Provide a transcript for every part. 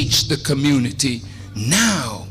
teach the community. Now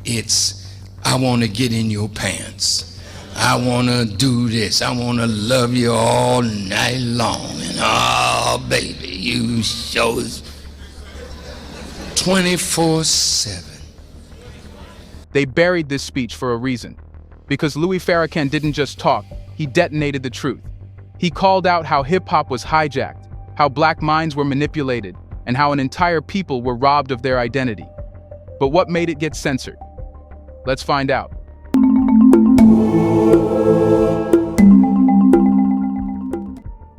it's, I want to get in your pants. I want to do this. I want to love you all night long. And oh, baby, you show us 24/7. They buried this speech for a reason. Because Louis Farrakhan didn't just talk, he detonated the truth. He called out how hip-hop was hijacked, how black minds were manipulated, and how an entire people were robbed of their identity. But what made it get censored? Let's find out.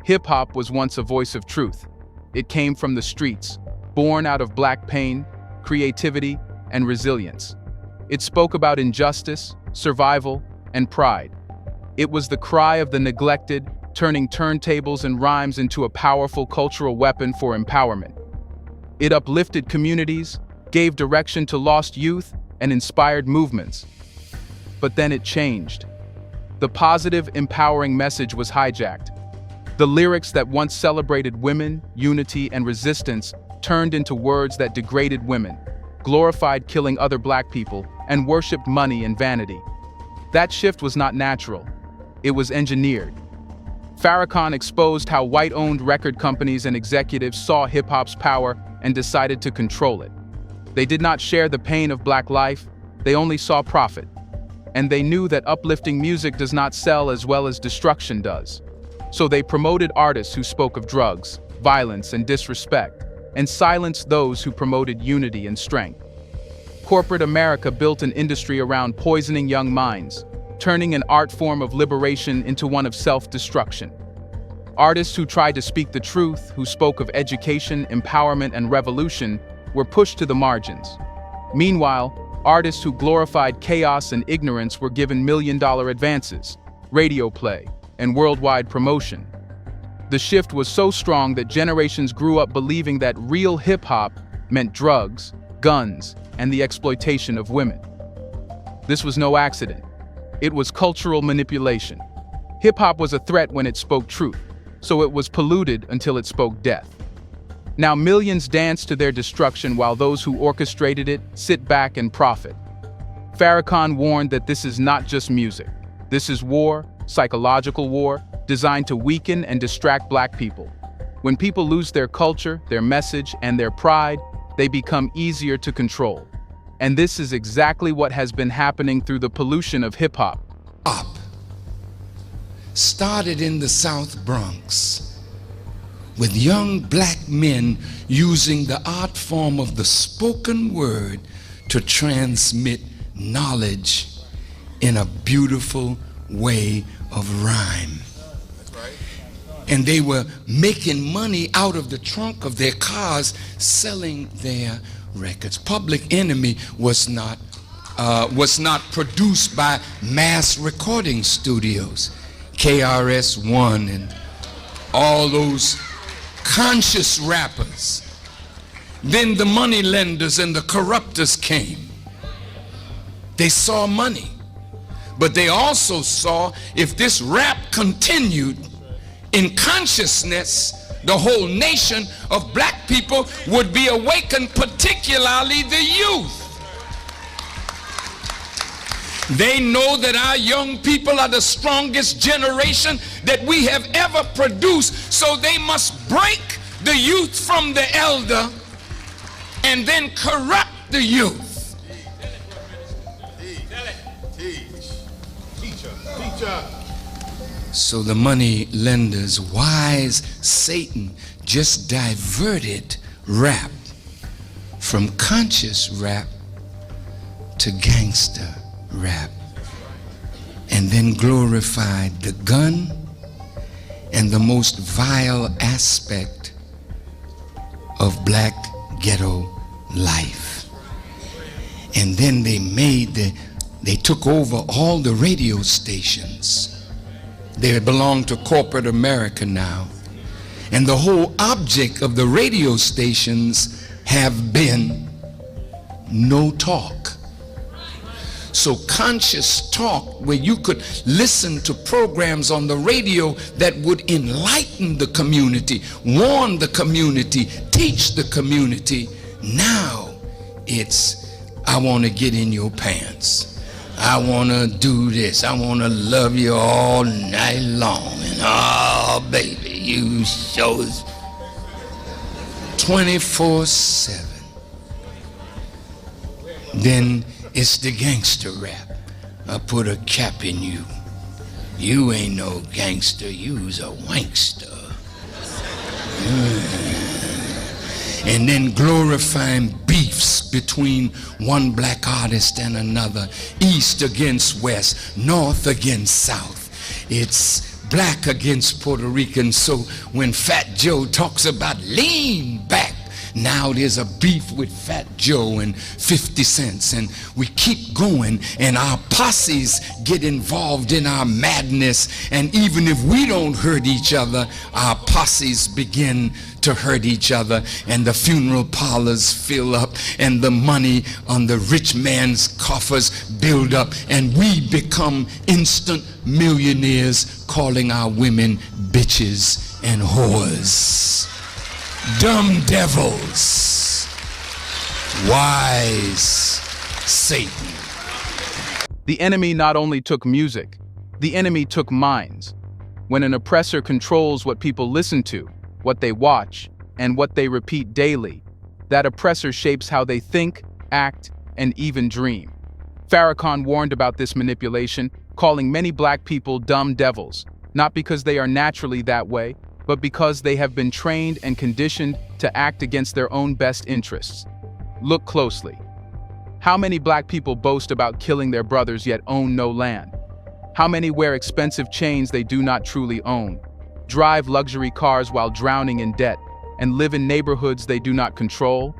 Hip-hop was once a voice of truth. It came from the streets, born out of black pain, creativity, and resilience. It spoke about injustice, survival, and pride. It was the cry of the neglected, turning turntables and rhymes into a powerful cultural weapon for empowerment. It uplifted communities, gave direction to lost youth, and inspired movements. But then it changed. The positive, empowering message was hijacked. The lyrics that once celebrated women, unity, and resistance turned into words that degraded women, glorified killing other black people, and worshipped money and vanity. That shift was not natural. It was engineered. Farrakhan exposed how white-owned record companies and executives saw hip-hop's power and decided to control it. They did not share the pain of black life, they only saw profit. And they knew that uplifting music does not sell as well as destruction does. So they promoted artists who spoke of drugs, violence, and disrespect, and silenced those who promoted unity and strength. Corporate America built an industry around poisoning young minds, turning an art form of liberation into one of self-destruction. Artists who tried to speak the truth, who spoke of education, empowerment, and revolution, were pushed to the margins. Meanwhile, artists who glorified chaos and ignorance were given million-dollar advances, radio play, and worldwide promotion. The shift was so strong that generations grew up believing that real hip-hop meant drugs, guns, and the exploitation of women. This was no accident. It was cultural manipulation. Hip-hop was a threat when it spoke truth, so it was polluted until it spoke death. Now millions dance to their destruction while those who orchestrated it sit back and profit. Farrakhan warned that this is not just music. This is war, psychological war, designed to weaken and distract black people. When people lose their culture, their message, and their pride, they become easier to control. And this is exactly what has been happening through the pollution of hip-hop. Started in the South Bronx with young black men using the art form of the spoken word to transmit knowledge in a beautiful way of rhyme. And they were making money out of the trunk of their cars selling their records. Public Enemy was not produced by mass recording studios, KRS-One and all those conscious rappers. Then the money lenders and the corruptors came. They saw money, but they also saw if this rap continued in consciousness, the whole nation of black people would be awakened, particularly the youth. They know that our young people are the strongest generation that we have ever produced, so they must break the youth from the elder and then corrupt the youth. So the money lenders, wise Satan, just diverted rap from conscious rap to gangster rap, and then glorified the gun and the most vile aspect of black ghetto life. And then they took over all the radio stations. They belong to corporate America now. And the whole object of the radio stations have been no talk. So conscious talk, where you could listen to programs on the radio that would enlighten the community, warn the community, teach the community, now It's, I want to get in your pants. I want to do this. I want to love you all night long. And oh, baby, you show 24/7. Then it's the gangster rap. I put a cap in you. You ain't no gangster, you's a wankster. And then glorifying beefs between one black artist and another, east against west, north against south. It's black against Puerto Rican. So when Fat Joe talks about lean back, now there's a beef with Fat Joe and 50 Cents, and we keep going, and our posses get involved in our madness, and even if we don't hurt each other, our posses begin to hurt each other, and the funeral parlors fill up, and the money on the rich man's coffers build up, and we become instant millionaires, calling our women bitches and whores. Dumb devils, wise Satan. The enemy not only took music, the enemy took minds. When an oppressor controls what people listen to, what they watch, and what they repeat daily, that oppressor shapes how they think, act, and even dream. Farrakhan warned about this manipulation, calling many black people dumb devils, not because they are naturally that way, but because they have been trained and conditioned to act against their own best interests. Look closely. How many black people boast about killing their brothers yet own no land? How many wear expensive chains they do not truly own, drive luxury cars while drowning in debt, and live in neighborhoods they do not control?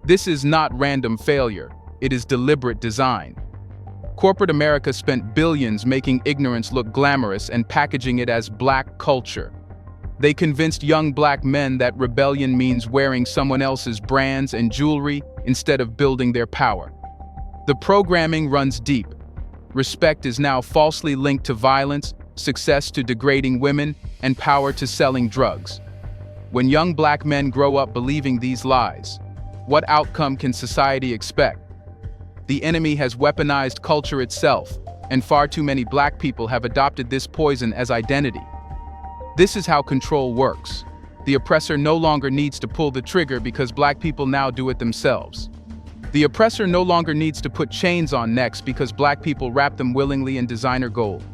This is not random failure, it is deliberate design. Corporate America spent billions making ignorance look glamorous and packaging it as black culture. They convinced young black men that rebellion means wearing someone else's brands and jewelry instead of building their power. The programming runs deep. Respect is now falsely linked to violence, success to degrading women, and power to selling drugs. When young black men grow up believing these lies, what outcome can society expect? The enemy has weaponized culture itself, and far too many black people have adopted this poison as identity. This is how control works. The oppressor no longer needs to pull the trigger because black people now do it themselves. The oppressor no longer needs to put chains on necks because black people wrap them willingly in designer gold.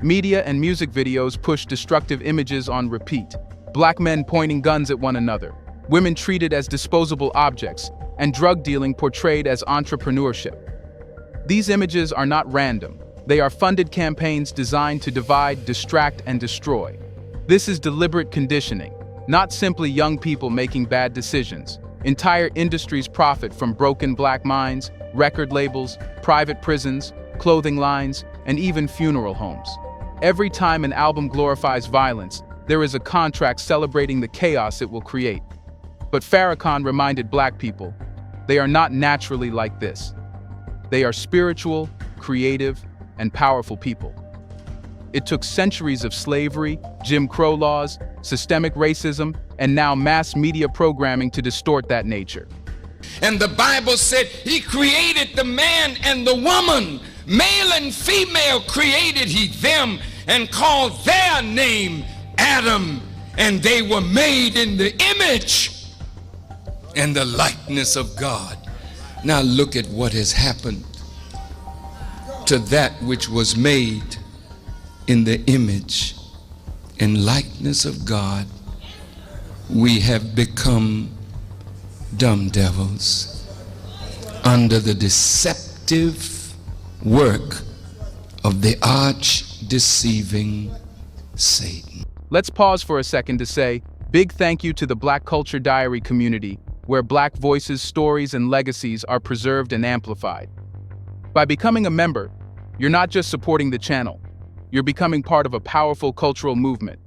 Media and music videos push destructive images on repeat. Black men pointing guns at one another, women treated as disposable objects, and drug dealing portrayed as entrepreneurship. These images are not random. They are funded campaigns designed to divide, distract, and destroy. This is deliberate conditioning, not simply young people making bad decisions. Entire industries profit from broken black minds, record labels, private prisons, clothing lines, and even funeral homes. Every time an album glorifies violence, there is a contract celebrating the chaos it will create. But Farrakhan reminded black people, they are not naturally like this. They are spiritual, creative, and powerful people. It took centuries of slavery, Jim Crow laws, systemic racism, and now mass media programming to distort that nature. And the Bible said he created the man and the woman, male and female created he them, and called their name Adam, and they were made in the image and the likeness of God. Now look at what has happened to that which was made in the image and likeness of God. We have become dumb devils under the deceptive work of the arch-deceiving Satan. Let's pause for a second to say big thank you to the Black Culture Diary community, where black voices, stories, and legacies are preserved and amplified. By becoming a member, you're not just supporting the channel, you're becoming part of a powerful cultural movement.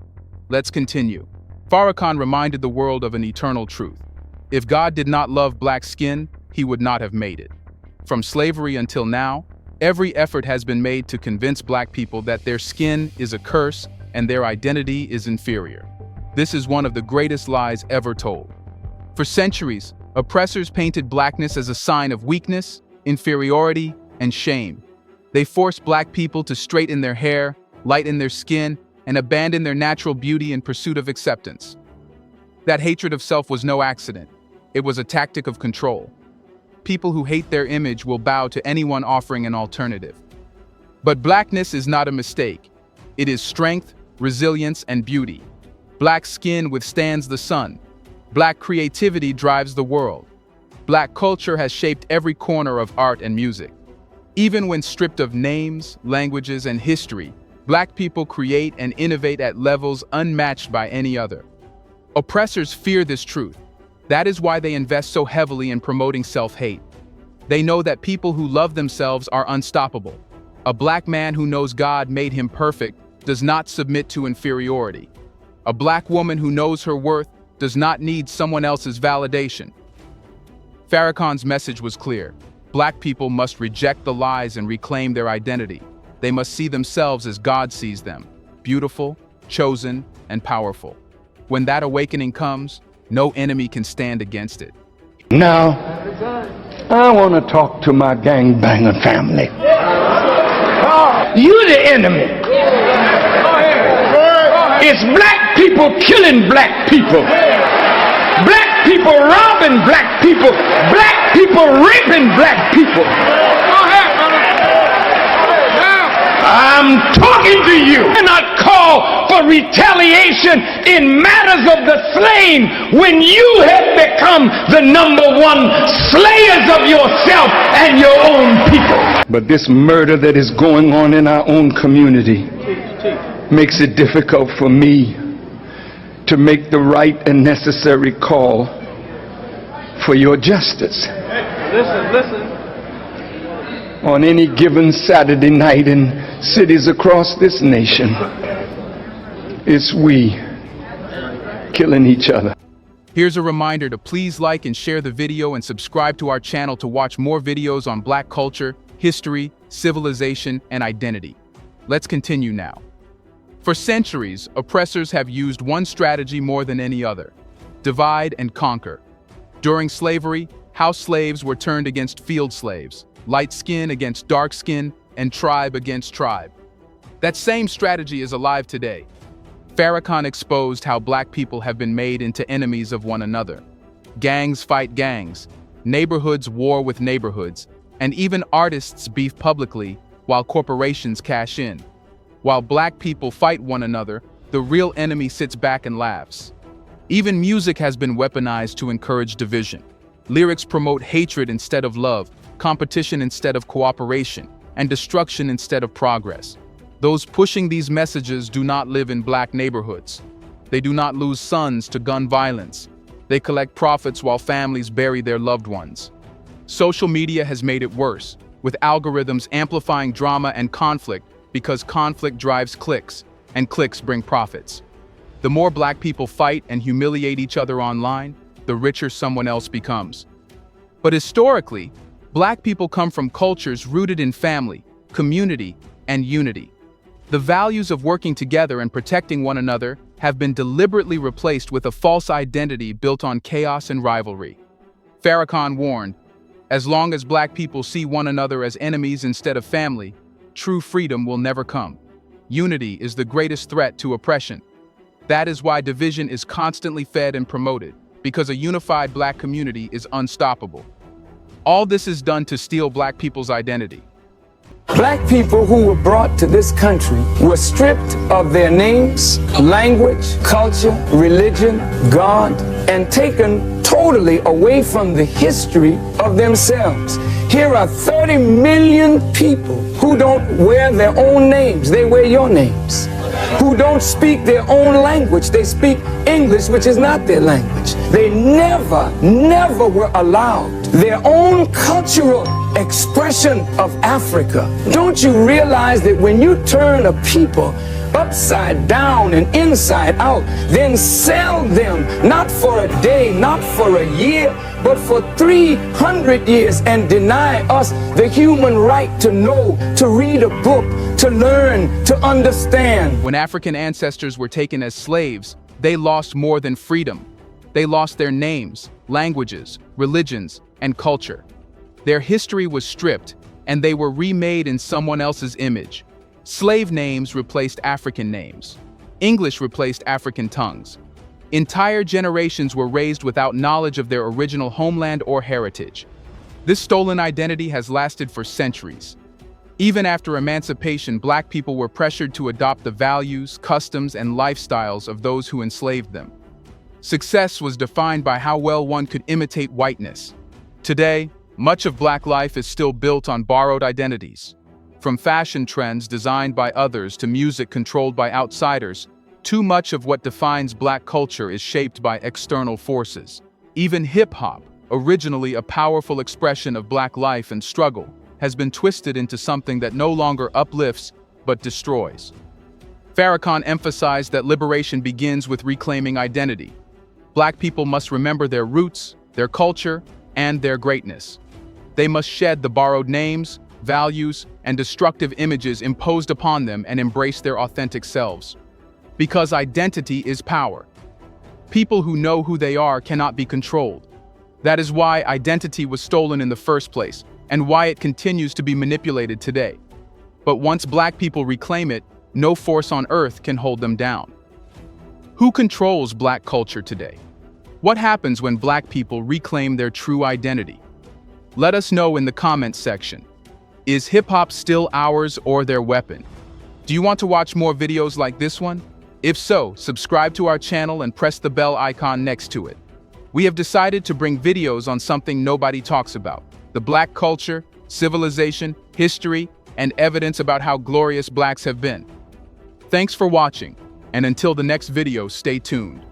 Let's continue. Farrakhan reminded the world of an eternal truth. If God did not love black skin, he would not have made it. From slavery until now, every effort has been made to convince black people that their skin is a curse and their identity is inferior. This is one of the greatest lies ever told. For centuries, Oppressors painted blackness as a sign of weakness, inferiority, and shame. They forced black people to straighten their hair, lighten their skin, and abandon their natural beauty in pursuit of acceptance. That hatred of self was no accident. It was a tactic of control. People who hate their image will bow to anyone offering an alternative. But blackness is not a mistake. It is strength, resilience, and beauty. Black skin withstands the sun. Black creativity drives the world. Black culture has shaped every corner of art and music. Even when stripped of names, languages, and history, Black people create and innovate at levels unmatched by any other. Oppressors fear this truth. That is why they invest so heavily in promoting self-hate. They know that people who love themselves are unstoppable. A Black man who knows God made him perfect does not submit to inferiority. A Black woman who knows her worth does not need someone else's validation. Farrakhan's message was clear. Black people must reject the lies and reclaim their identity. They must see themselves as God sees them, beautiful, chosen, and powerful. When that awakening comes, no enemy can stand against it. Now, I want to talk to my gangbanger family. You're the enemy. It's Black people killing Black people. Black people robbing Black people. Black people raping Black people. I'm talking to you. I cannot call for retaliation in matters of the slain when you have become the #1 slayers of yourself and your own people. But this murder that is going on in our own community makes it difficult for me to make the right and necessary call for your justice. Listen. On any given Saturday night in cities across this nation, it's we killing each other. Here's a reminder to please like and share the video and subscribe to our channel to watch more videos on Black culture, history, civilization, and identity. Let's continue now. For centuries, oppressors have used one strategy more than any other: divide and conquer. During slavery, house slaves were turned against field slaves, light skin against dark skin, and tribe against tribe. That same strategy is alive today. Farrakhan exposed how Black people have been made into enemies of one another. Gangs fight gangs, neighborhoods war with neighborhoods, and even artists beef publicly while corporations cash in. While Black people fight one another, the real enemy sits back and laughs. Even music has been weaponized to encourage division. Lyrics promote hatred instead of love, competition instead of cooperation, and destruction instead of progress. Those pushing these messages do not live in Black neighborhoods. They do not lose sons to gun violence. They collect profits while families bury their loved ones. Social media has made it worse, with algorithms amplifying drama and conflict because conflict drives clicks, and clicks bring profits. The more Black people fight and humiliate each other online, the richer someone else becomes. But historically, Black people come from cultures rooted in family, community, and unity. The values of working together and protecting one another have been deliberately replaced with a false identity built on chaos and rivalry. Farrakhan warned, as long as Black people see one another as enemies instead of family, true freedom will never come. Unity is the greatest threat to oppression. That is why division is constantly fed and promoted, because a unified Black community is unstoppable. All this is done to steal Black people's identity. Black people who were brought to this country were stripped of their names, language, culture, religion, God, and taken totally away from the history of themselves. Here are 30 million people who don't wear their own names, they wear your names. Who don't speak their own language, they speak English, which is not their language. They never were allowed their own cultural expression of Africa. Don't you realize that when you turn a people upside down and inside out, then sell them not for a day, not for a year, but for 300 years, and deny us the human right to know, to read a book, to learn, to understand? When African ancestors were taken as slaves, they lost more than freedom. They lost their names, languages, religions, and culture. Their history was stripped, and they were remade in someone else's image. Slave names replaced African names. English replaced African tongues. Entire generations were raised without knowledge of their original homeland or heritage. This stolen identity has lasted for centuries. Even after emancipation, Black people were pressured to adopt the values, customs, and lifestyles of those who enslaved them. Success was defined by how well one could imitate whiteness. Today, much of Black life is still built on borrowed identities. From fashion trends designed by others to music controlled by outsiders, too much of what defines Black culture is shaped by external forces. Even hip-hop, originally a powerful expression of Black life and struggle, has been twisted into something that no longer uplifts but destroys. Farrakhan emphasized that liberation begins with reclaiming identity. Black people must remember their roots, their culture, and their greatness. They must shed the borrowed names, values, and destructive images imposed upon them and embrace their authentic selves. Because identity is power. People who know who they are cannot be controlled. That is why identity was stolen in the first place, and why it continues to be manipulated today. But once Black people reclaim it, no force on earth can hold them down. Who controls Black culture today? What happens when Black people reclaim their true identity? Let us know in the comments section. Is hip-hop still ours or their weapon? Do you want to watch more videos like this one? If so, subscribe to our channel and press the bell icon next to it. We have decided to bring videos on something nobody talks about: the Black culture, civilization, history, and evidence about how glorious Blacks have been. Thanks for watching, and until the next video, stay tuned.